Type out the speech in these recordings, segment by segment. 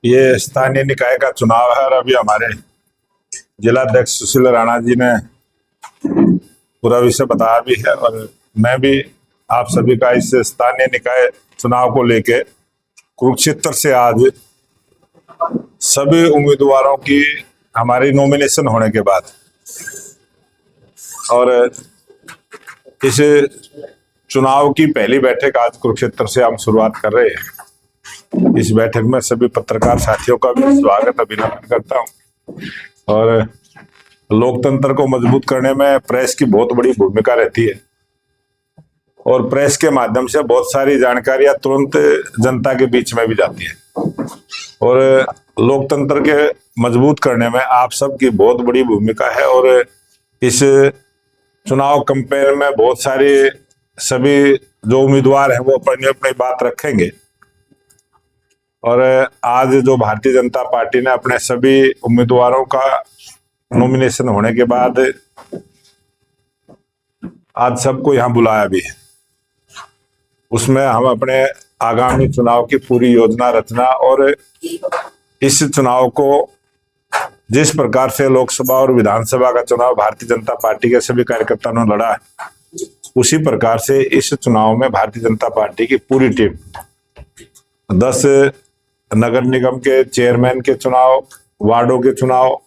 ये स्थानीय निकाय का चुनाव है और अभी हमारे जिलाध्यक्ष सुशील राणा जी ने पूरा विषय बताया भी है और मैं भी आप सभी का इस स्थानीय निकाय चुनाव को लेके कुरुक्षेत्र से आज सभी उम्मीदवारों की हमारी नॉमिनेशन होने के बाद और इस चुनाव की पहली बैठक आज कुरुक्षेत्र से हम शुरुआत कर रहे हैं। इस बैठक में सभी पत्रकार साथियों का भी स्वागत अभिनंदन करता हूं और लोकतंत्र को मजबूत करने में प्रेस की बहुत बड़ी भूमिका रहती है और प्रेस के माध्यम से बहुत सारी जानकारियां तुरंत जनता के बीच में भी जाती है और लोकतंत्र के मजबूत करने में आप सबकी बहुत बड़ी भूमिका है और इस चुनाव कैंपेन में बहुत सारे सभी जो उम्मीदवार हैं वो अपनी अपनी बात रखेंगे और आज जो भारतीय जनता पार्टी ने अपने सभी उम्मीदवारों का नॉमिनेशन होने के बाद आज सबको यहाँ बुलाया भी है। उसमें हम अपने आगामी चुनाव की पूरी योजना रचना और इस चुनाव को जिस प्रकार से लोकसभा और विधानसभा का चुनाव भारतीय जनता पार्टी के सभी कार्यकर्ताओं ने लड़ा है, उसी प्रकार से इस चुनाव में भारतीय जनता पार्टी की पूरी टीम 10 नगर निगम के चेयरमैन के चुनाव, वार्डों के चुनाव,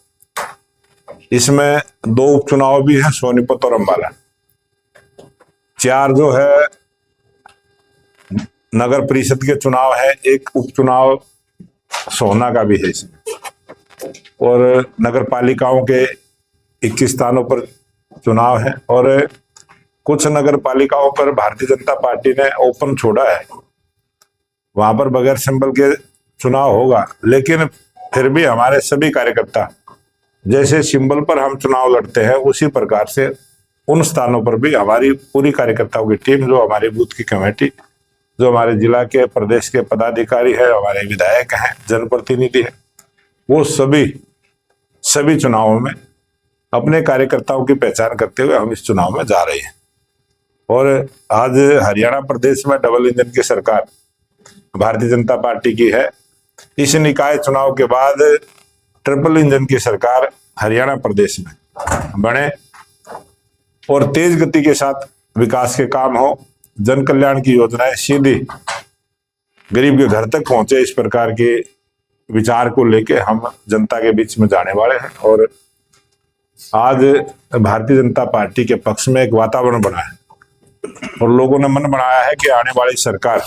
इसमें 2 उपचुनाव भी हैं, सोनीपत और अंबाला, 4 जो है नगर परिषद के चुनाव है, 1 उपचुनाव सोहना का भी है इसमें और नगर पालिकाओं के 21 स्थानों पर चुनाव है और कुछ नगर पालिकाओं पर भारतीय जनता पार्टी ने ओपन छोड़ा है, वहां पर बगैर सिंबल के चुनाव होगा। लेकिन फिर भी हमारे सभी कार्यकर्ता जैसे सिंबल पर हम चुनाव लड़ते हैं उसी प्रकार से उन स्थानों पर भी हमारी पूरी कार्यकर्ताओं की टीम, जो हमारी बूथ की कमेटी, जो हमारे जिला के प्रदेश के पदाधिकारी है, हमारे विधायक हैं, जनप्रतिनिधि है, वो सभी चुनावों में अपने कार्यकर्ताओं की पहचान करते हुए हम इस चुनाव में जा रहे हैं। और आज हरियाणा प्रदेश में डबल इंजन की सरकार भारतीय जनता पार्टी की है। इस निकाय चुनाव के बाद ट्रिपल इंजन की सरकार हरियाणा प्रदेश में बने और तेज गति के साथ विकास के काम हो, जन कल्याण की योजनाएं सीधी गरीब के घर तक पहुंचे, इस प्रकार के विचार को लेके हम जनता के बीच में जाने वाले हैं। और आज भारतीय जनता पार्टी के पक्ष में एक वातावरण बना है और लोगों ने मन बनाया है कि आने वाली सरकार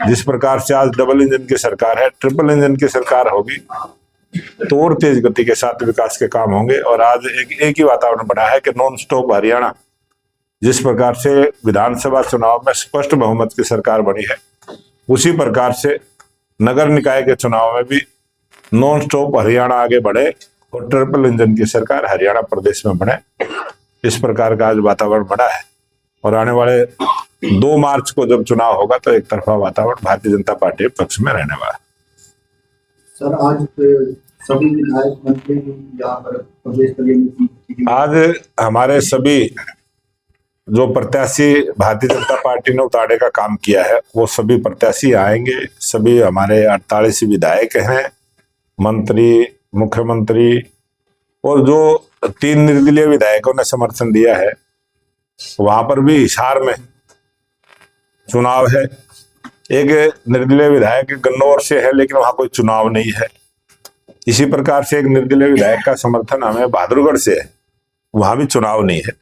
जिस प्रकार से आज डबल इंजन की सरकार है, ट्रिपल इंजन की सरकार होगी तो और तेज गति के साथ विकास के काम होंगे। और आज एक ही वातावरण बना है कि नॉन स्टॉप हरियाणा, जिस प्रकार से विधानसभा चुनाव में स्पष्ट बहुमत की सरकार बनी है, उसी प्रकार से नगर निकाय के चुनाव में भी नॉन स्टॉप हरियाणा आगे बढ़े और ट्रिपल इंजन की सरकार हरियाणा प्रदेश में बने, इस प्रकार का आज वातावरण बना है। और आने वाले 2 मार्च को जब चुनाव होगा तो एक तरफा वातावरण भारतीय जनता पार्टी के पक्ष में रहने वाला है। सर, आज सभी विधायक मंत्री यहाँ पर प्रदेश के आज हमारे सभी जो प्रत्याशी भारतीय जनता पार्टी ने उतारने का काम किया है वो सभी प्रत्याशी आएंगे। सभी हमारे 48 विधायक हैं, मंत्री, मुख्यमंत्री और जो 3 निर्दलीय विधायकों ने समर्थन दिया है, वहां पर भी हिसार में चुनाव है। एक निर्दलीय विधायक गन्नौर से है लेकिन वहां कोई चुनाव नहीं है। इसी प्रकार से एक निर्दलीय विधायक का समर्थन हमें बहादुरगढ़ से है, वहां भी चुनाव नहीं है।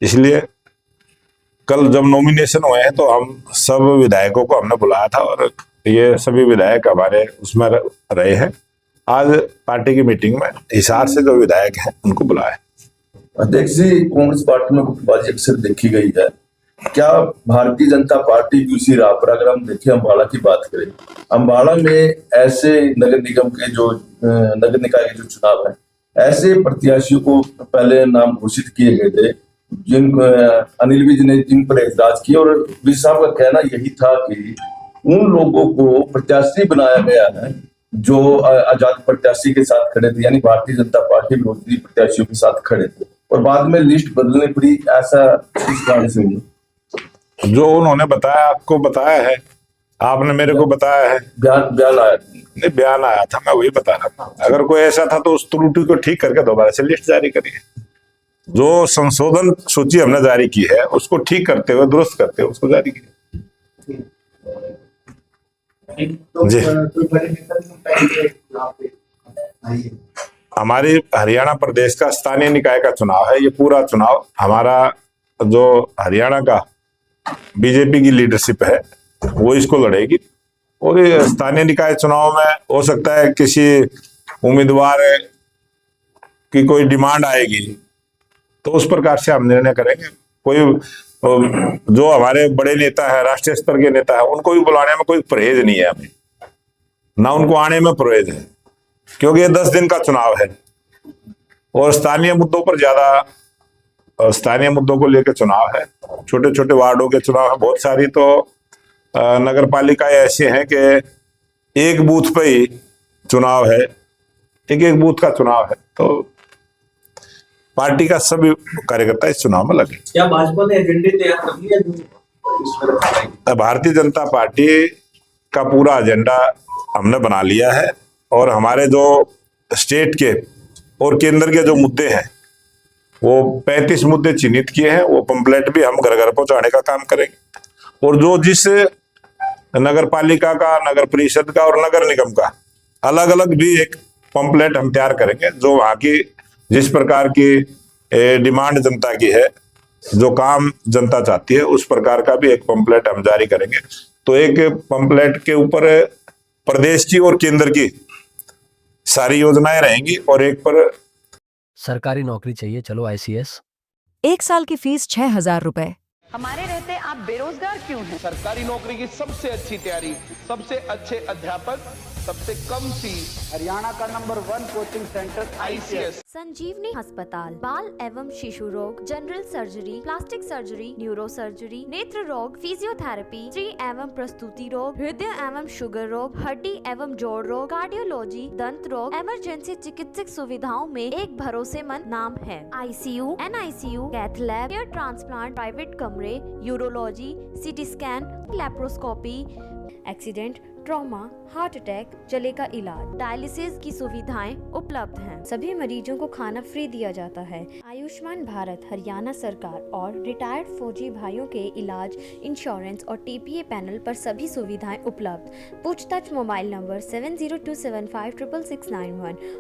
इसलिए कल जब नॉमिनेशन हुए हैं तो हम सब विधायकों को हमने बुलाया था और ये सभी विधायक हमारे उसमें रहे हैं। आज पार्टी की मीटिंग में हिसार से जो विधायक हैं उनको बुलाया। अध्यक्ष जी, कांग्रेस पार्टी में गुटबाजी अक्सर देखी गई है, क्या भारतीय जनता पार्टी की उसी राह पर, अगर हम देखें अम्बाला की बात करें, अम्बाला में ऐसे नगर निगम के जो नगर निकाय के जो चुनाव है, ऐसे प्रत्याशियों को पहले नाम घोषित किए गए थे जिन अनिल विज ने जिन पर एतराज किया और विज साहब का कहना यही था कि उन लोगों को प्रत्याशी बनाया गया है जो आजाद प्रत्याशी के साथ खड़े थे, यानी भारतीय जनता पार्टी विरोधी प्रत्याशियों के साथ खड़े थे और बाद में लिस्ट बदलने पड़ी। ऐसा इस कारण से जो उन्होंने बताया, आपको बताया है, आपने मेरे को बताया है, बयान आया नहीं, बयान आया था, मैं वही बता रहा था। अगर कोई ऐसा था तो उस त्रुटि को ठीक करके दोबारा से लिस्ट जारी करिए। जो संशोधन सूची हमने जारी की है उसको ठीक करते हुए, दुरुस्त करते हुए उसको जारी किया। तो जी। कोई बड़े नेता भी पहले यहाँ पे आई है। हमारी हरियाणा प्रदेश का स्थानीय निकाय का चुनाव है। ये पूरा चुनाव हमारा जो हरियाणा का बीजेपी की लीडरशिप है वो इसको लड़ेगी। और ये स्थानीय निकाय चुनाव में हो सकता है किसी उम्मीदवार की कोई डिमांड आएगी तो उस प्रकार से हम निर्णय करेंगे। कोई जो हमारे बड़े नेता है, राष्ट्रीय स्तर के नेता है, उनको भी बुलाने में कोई परहेज नहीं है हमें, ना उनको आने में परहेज है, क्योंकि ये 10 दिन का चुनाव है और स्थानीय मुद्दों पर ज्यादा, स्थानीय मुद्दों को लेकर चुनाव है। छोटे छोटे वार्डों के चुनाव है बहुत सारी, तो नगर पालिकाएं ऐसी हैं कि एक बूथ पे ही चुनाव है, एक बूथ का चुनाव है, तो पार्टी का सभी कार्यकर्ता इस चुनाव में लगे। क्या भाजपा ने एजेंडे तैयार कर लिया जो भारतीय जनता पार्टी का पूरा एजेंडा हमने बना लिया है और हमारे जो स्टेट के और केंद्र के जो मुद्दे हैं वो 35 मुद्दे चिन्हित किए हैं। वो पंपलेट भी हम घर घर पहुंचाने का काम करेंगे और जो जिस नगर पालिका का, नगर परिषद का और नगर निगम का अलग अलग भी एक पंपलेट हम तैयार करेंगे। जो वहां की जिस प्रकार की डिमांड जनता की है, जो काम जनता चाहती है, उस प्रकार का भी एक पंपलेट हम जारी करेंगे। तो एक पंपलेट के ऊपर प्रदेश की और केंद्र की सारी योजनाएं रहेंगी और एक पर सरकारी नौकरी चाहिए, चलो ICS। 1 साल की फीस 6,000 रुपए। हमारे रहते आप बेरोजगार क्यों हैं? सरकारी नौकरी की सबसे अच्छी तैयारी, सबसे अच्छे अध्यापक, सबसे कम फीस, हरियाणा का नंबर 1 कोचिंग सेंटर ICS। संजीवनी अस्पताल बाल एवं शिशु रोग, general surgery, plastic surgery, neuro surgery, नेत्र रोग, फिजियोथेरेपी, स्त्री एवं प्रस्तुति रोग, हृदय एवं शुगर रोग, हड्डी एवं जोड़ रोग, कार्डियोलॉजी, दंत रोग, इमरजेंसी चिकित्सक सुविधाओं में एक भरोसेमंद नाम है। ICU, NICU, cath lab, hair transplant, private कमरे, urology, CT scan, laparoscopy, accident, trauma, heart attack, जले का इलाज, डायलिसिस की सुविधाएं उपलब्ध हैं। सभी मरीजों को खाना फ्री दिया जाता है। आयुष्मान भारत हरियाणा सरकार और रिटायर्ड फौजी भाइयों के इलाज, इंश्योरेंस और TPA पैनल पर सभी सुविधाएं उपलब्ध। पूछताछ मोबाइल नंबर 7027566691